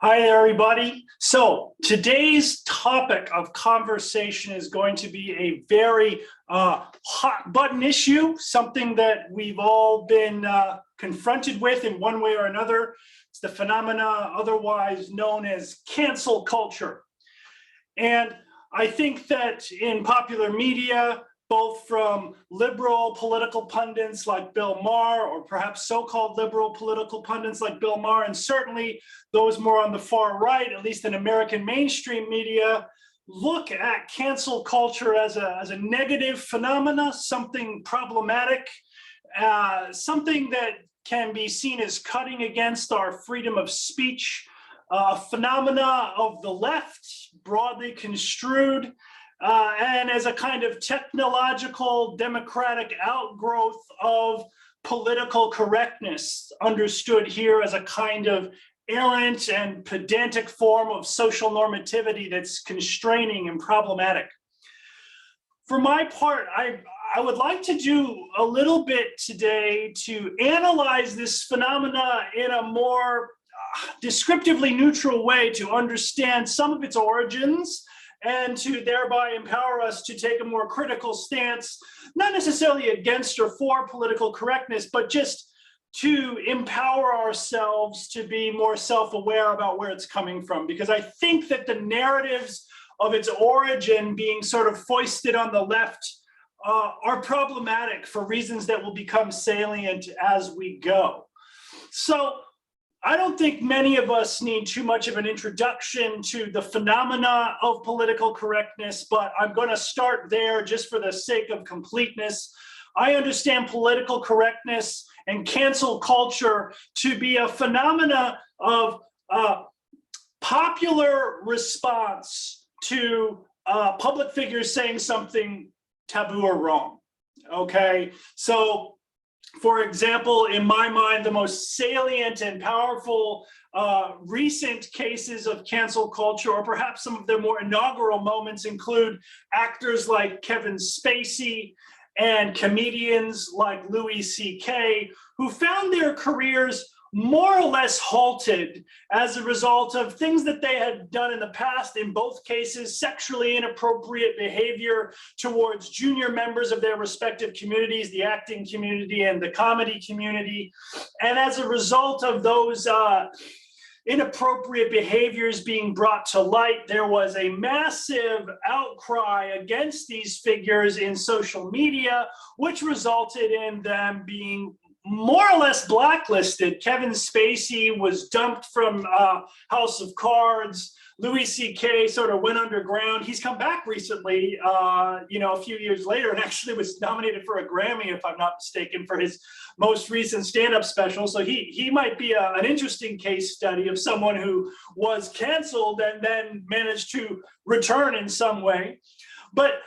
Hi there, everybody. So today's topic of conversation is going to be a very hot button issue, something that we've all been confronted with in one way or another. It's the phenomena otherwise known as cancel culture. And I think that in popular media, both from liberal political pundits like Bill Maher, or perhaps so-called liberal political pundits like Bill Maher, and certainly those more on the far right, at least in American mainstream media, look at cancel culture as a negative phenomena, something problematic, something that can be seen as cutting against our freedom of speech, phenomena of the left, broadly construed, and as a kind of technological democratic outgrowth of political correctness, understood here as a kind of errant and pedantic form of social normativity that's constraining and problematic. For my part, I would like to do a little bit today to analyze this phenomena in a more descriptively neutral way to understand some of its origins and to thereby empower us to take a more critical stance, not necessarily against or for political correctness, but just to empower ourselves to be more self-aware about where it's coming from. Because I think that the narratives of its origin being sort of foisted on the left are problematic for reasons that will become salient as we go. So I don't think many of us need too much of an introduction to the phenomena of political correctness, but I'm going to start there just for the sake of completeness. I understand political correctness and cancel culture to be a phenomena of popular response to public figures saying something taboo or wrong. Okay, so for example, in my mind, the most salient and powerful recent cases of cancel culture, or perhaps some of their more inaugural moments, include actors like Kevin Spacey and comedians like Louis C.K., who found their careers more or less halted as a result of things that they had done in the past, in both cases, sexually inappropriate behavior towards junior members of their respective communities, the acting community and the comedy community. And as a result of those inappropriate behaviors being brought to light, there was a massive outcry against these figures in social media, which resulted in them being more or less blacklisted. Kevin Spacey was dumped from House of Cards. Louis C.K. sort of went underground. He's come back recently, a few years later, and actually was nominated for a Grammy, if I'm not mistaken, for his most recent stand-up special. So he might be an interesting case study of someone who was canceled and then managed to return in some way. But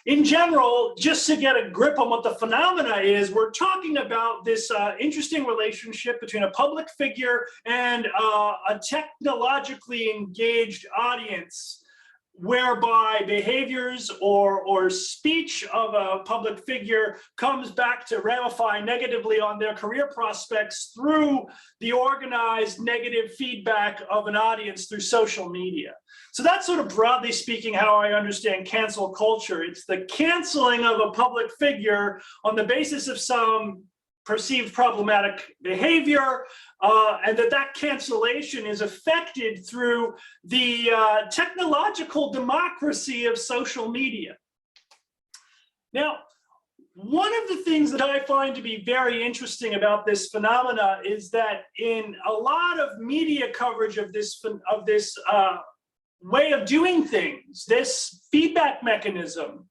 in general, just to get a grip on what the phenomena is, we're talking about this interesting relationship between a public figure and a technologically engaged audience, whereby behaviors or speech of a public figure comes back to ramify negatively on their career prospects through the organized negative feedback of an audience through social media. So that's sort of broadly speaking how I understand cancel culture. It's the canceling of a public figure on the basis of some perceived problematic behavior, and that cancellation is affected through the technological democracy of social media. Now, one of the things that I find to be very interesting about this phenomena is that in a lot of media coverage of this way of doing things, this feedback mechanism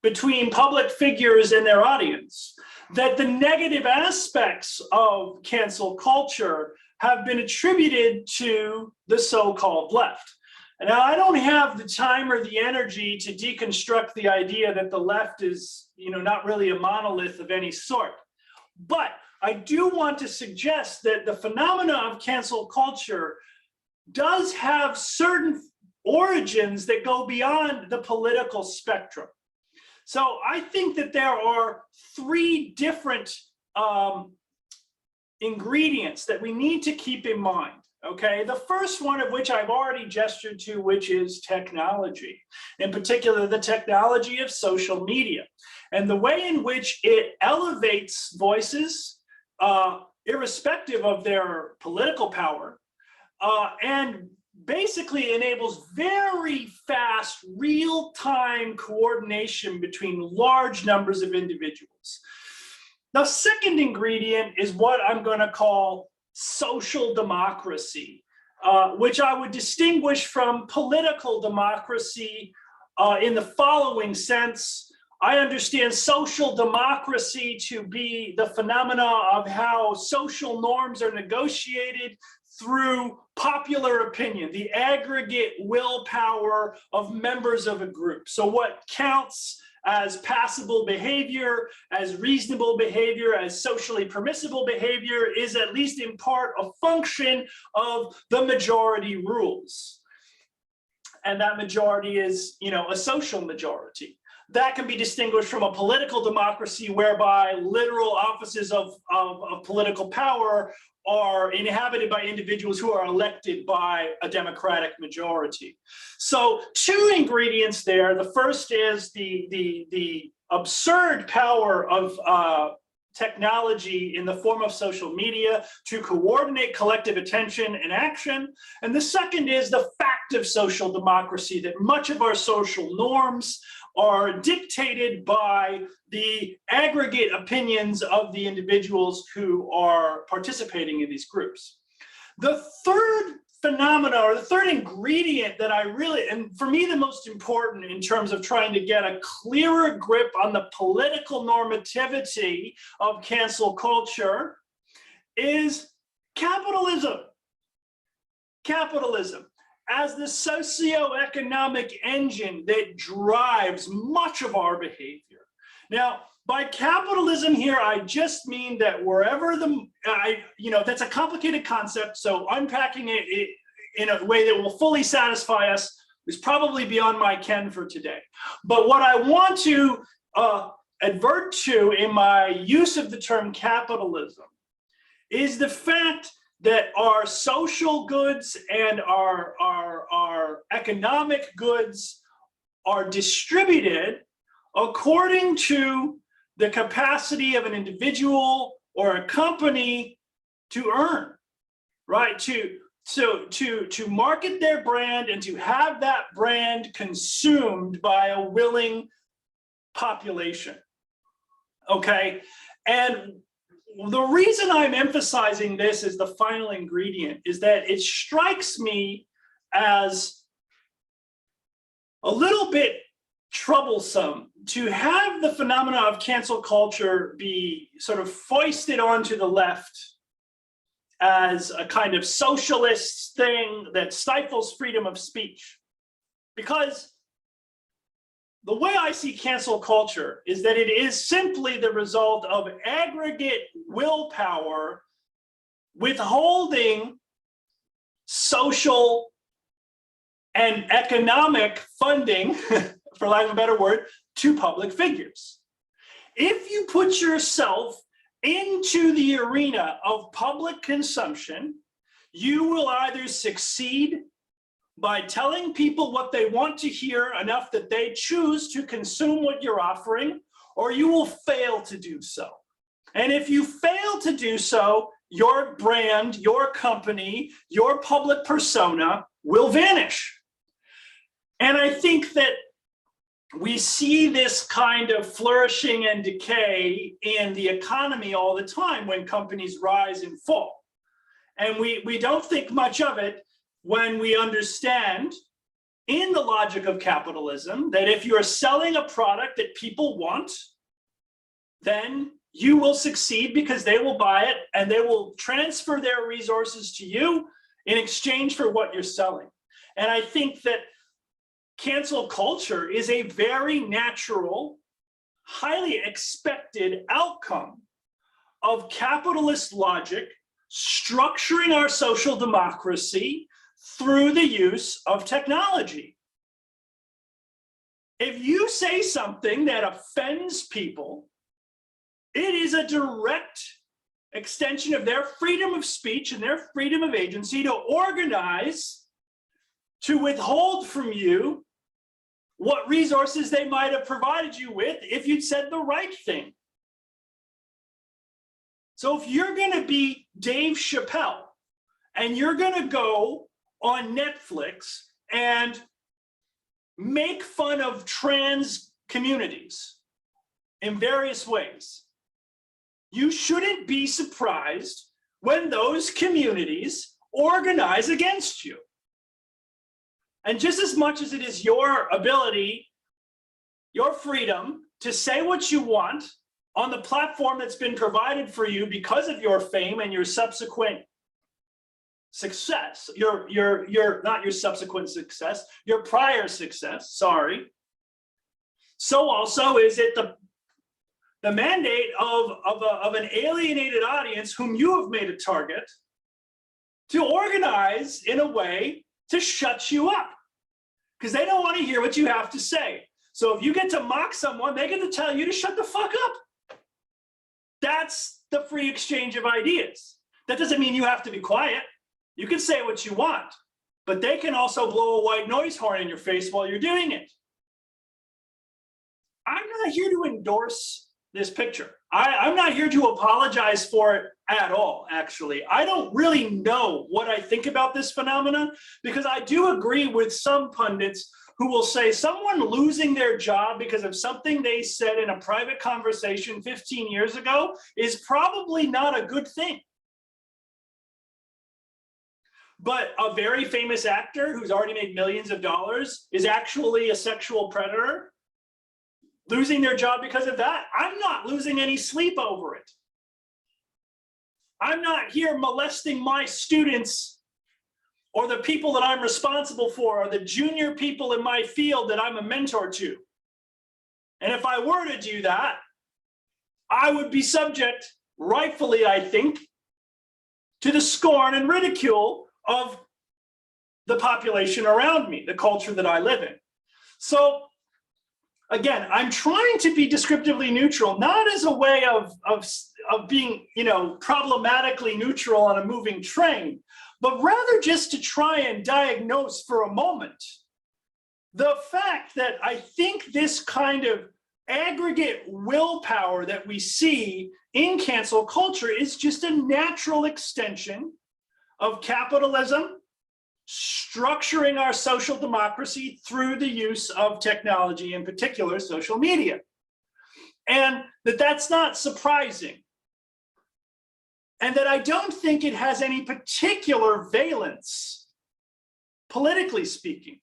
between public figures and their audience, that the negative aspects of cancel culture have been attributed to the so-called left. And now I don't have the time or the energy to deconstruct the idea that the left is, not really a monolith of any sort. But I do want to suggest that the phenomena of cancel culture does have certain origins that go beyond the political spectrum. So I think that there are three different ingredients that we need to keep in mind. Okay, the first one of which I've already gestured to, which is technology, in particular, the technology of social media and the way in which it elevates voices, irrespective of their political power, and basically enables very fast, real-time coordination between large numbers of individuals. The second ingredient is what I'm going to call social democracy, which I would distinguish from political democracy in the following sense. I understand social democracy to be the phenomena of how social norms are negotiated through popular opinion, the aggregate willpower of members of a group. So what counts as passable behavior, as reasonable behavior, as socially permissible behavior is at least in part a function of the majority rules. And that majority is, a social majority. That can be distinguished from a political democracy whereby literal offices of political power are inhabited by individuals who are elected by a democratic majority. So two ingredients there. The first is the absurd power of technology in the form of social media to coordinate collective attention and action. And the second is the fact of social democracy, that much of our social norms are dictated by the aggregate opinions of the individuals who are participating in these groups. The third phenomena, or the third ingredient that I really, and for me the most important in terms of trying to get a clearer grip on the political normativity of cancel culture, is capitalism. Capitalism as the socioeconomic engine that drives much of our behavior. Now, by capitalism here, I just mean that wherever that's a complicated concept, so unpacking it in a way that will fully satisfy us is probably beyond my ken for today. But what I want to advert to in my use of the term capitalism is the fact that our social goods and our economic goods are distributed according to the capacity of an individual or a company to earn, right? To market their brand and to have that brand consumed by a willing population, okay? And the reason I'm emphasizing this as the final ingredient is that it strikes me as a little bit troublesome to have the phenomena of cancel culture be sort of foisted onto the left as a kind of socialist thing that stifles freedom of speech. Because the way I see cancel culture is that it is simply the result of aggregate willpower withholding social and economic funding, for lack of a better word, to public figures. If you put yourself into the arena of public consumption, you will either succeed by telling people what they want to hear enough that they choose to consume what you're offering, or you will fail to do so. And if you fail to do so, your brand, your company, your public persona will vanish. And I think that we see this kind of flourishing and decay in the economy all the time when companies rise and fall. And we don't think much of it when we understand in the logic of capitalism that if you're selling a product that people want, then you will succeed because they will buy it and they will transfer their resources to you in exchange for what you're selling. And I think that cancel culture is a very natural, highly expected outcome of capitalist logic structuring our social democracy through the use of technology. If you say something that offends people, it is a direct extension of their freedom of speech and their freedom of agency to organize, to withhold from you what resources they might have provided you with if you'd said the right thing. So if you're going to be Dave Chappelle and you're going to go on Netflix and make fun of trans communities in various ways, you shouldn't be surprised when those communities organize against you. And just as much as it is your ability, your freedom to say what you want on the platform that's been provided for you because of your fame and your subsequent success, not your subsequent success, your prior success, sorry. So also is it the mandate of an alienated audience whom you have made a target to organize in a way to shut you up, because they don't want to hear what you have to say. So if you get to mock someone, they get to tell you to shut the fuck up. That's the free exchange of ideas. That doesn't mean you have to be quiet. You can say what you want, but they can also blow a white noise horn in your face while you're doing it. I'm not here to endorse this picture. I'm not here to apologize for it at all, actually. I don't really know what I think about this phenomenon, because I do agree with some pundits who will say someone losing their job because of something they said in a private conversation 15 years ago is probably not a good thing. But a very famous actor who's already made millions of dollars is actually a sexual predator, losing their job because of that. I'm not losing any sleep over it. I'm not here molesting my students or the people that I'm responsible for, or the junior people in my field that I'm a mentor to. And if I were to do that, I would be subject, rightfully, I think, to the scorn and ridicule of the population around me, the culture that I live in. So again, I'm trying to be descriptively neutral, not as a way of being, problematically neutral on a moving train, but rather just to try and diagnose for a moment the fact that I think this kind of aggregate willpower that we see in cancel culture is just a natural extension of capitalism structuring our social democracy through the use of technology, in particular social media. And that's not surprising. And that I don't think it has any particular valence, politically speaking.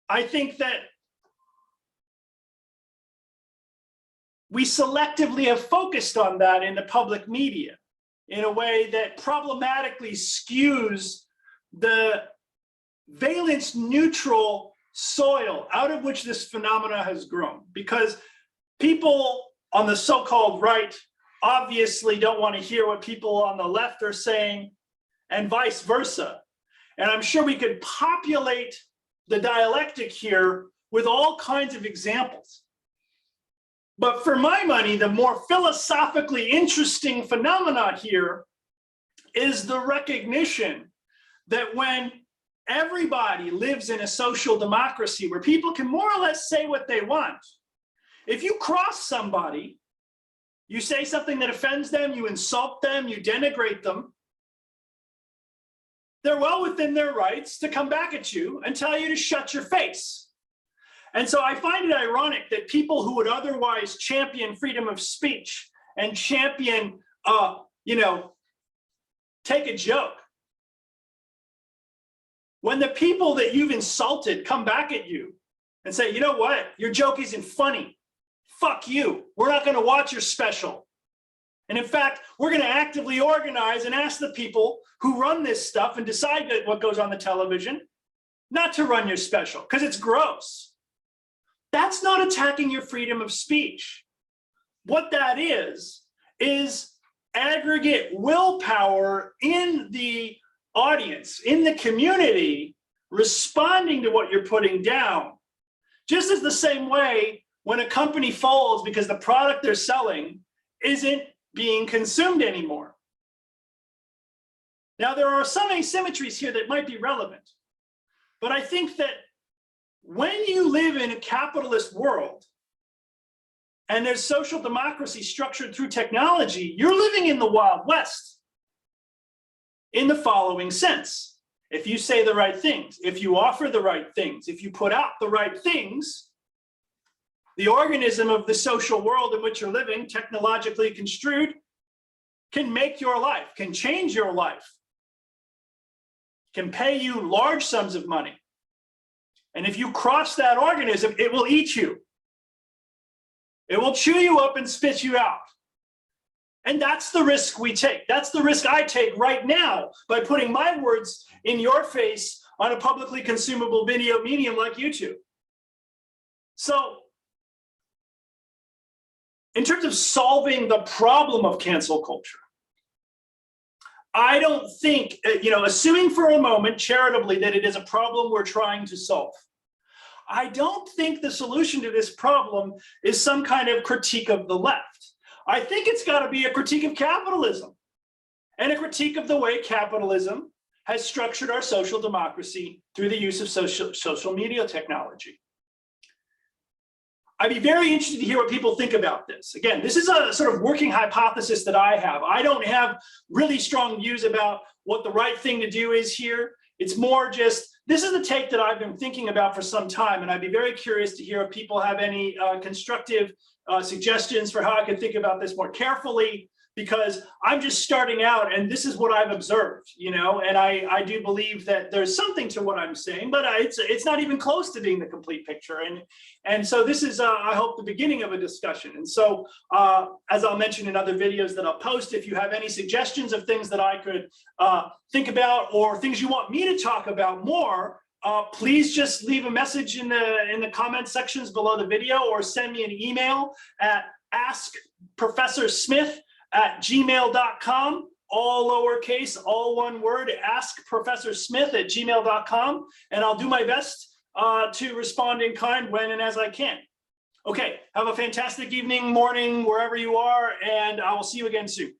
I think that we selectively have focused on that in the public media in a way that problematically skews the valence neutral soil out of which this phenomena has grown, because people on the so-called right obviously don't want to hear what people on the left are saying, and vice versa. And I'm sure we could populate the dialectic here with all kinds of examples. But for my money, the more philosophically interesting phenomena here is the recognition that when everybody lives in a social democracy where people can more or less say what they want, if you cross somebody, you say something that offends them, you insult them, you denigrate them, they're well within their rights to come back at you and tell you to shut your face. And so I find it ironic that people who would otherwise champion freedom of speech and champion, take a joke, when the people that you've insulted come back at you and say, you know what, your joke isn't funny, fuck you, we're not going to watch your special. And in fact, we're going to actively organize and ask the people who run this stuff and decide what goes on the television not to run your special because it's gross. That's not attacking your freedom of speech. What that is aggregate willpower in the audience, in the community, responding to what you're putting down. Just as the same way when a company folds because the product they're selling isn't being consumed anymore. Now, there are some asymmetries here that might be relevant, but I think that when you live in a capitalist world and there's social democracy structured through technology, you're living in the Wild West in the following sense. If you say the right things, if you offer the right things, if you put out the right things, the organism of the social world in which you're living, technologically construed, can make your life, can change your life, can pay you large sums of money. And if you cross that organism, it will eat you. It will chew you up and spit you out. And that's the risk we take. That's the risk I take right now by putting my words in your face on a publicly consumable video medium like YouTube. So, in terms of solving the problem of cancel culture, I don't think, assuming for a moment charitably that it is a problem we're trying to solve, I don't think the solution to this problem is some kind of critique of the left. I think it's got to be a critique of capitalism and a critique of the way capitalism has structured our social democracy through the use of social media technology. I'd be very interested to hear what people think about this. Again, this is a sort of working hypothesis that I have. I don't have really strong views about what the right thing to do is here. It's more just, this is the take that I've been thinking about for some time, and I'd be very curious to hear if people have any constructive suggestions for how I could think about this more carefully, because I'm just starting out and this is what I've observed, and I do believe that there's something to what I'm saying, but it's not even close to being the complete picture. And so this is, I hope, the beginning of a discussion. And so as I'll mention in other videos that I'll post, if you have any suggestions of things that I could think about or things you want me to talk about more, please just leave a message in the comment sections below the video, or send me an email at askprofessorsmith@gmail.com, all lowercase, all one word, askprofessorsmith@gmail.com, and I'll do my best to respond in kind when and as I can. Okay, have a fantastic evening, morning, wherever you are, and I will see you again soon.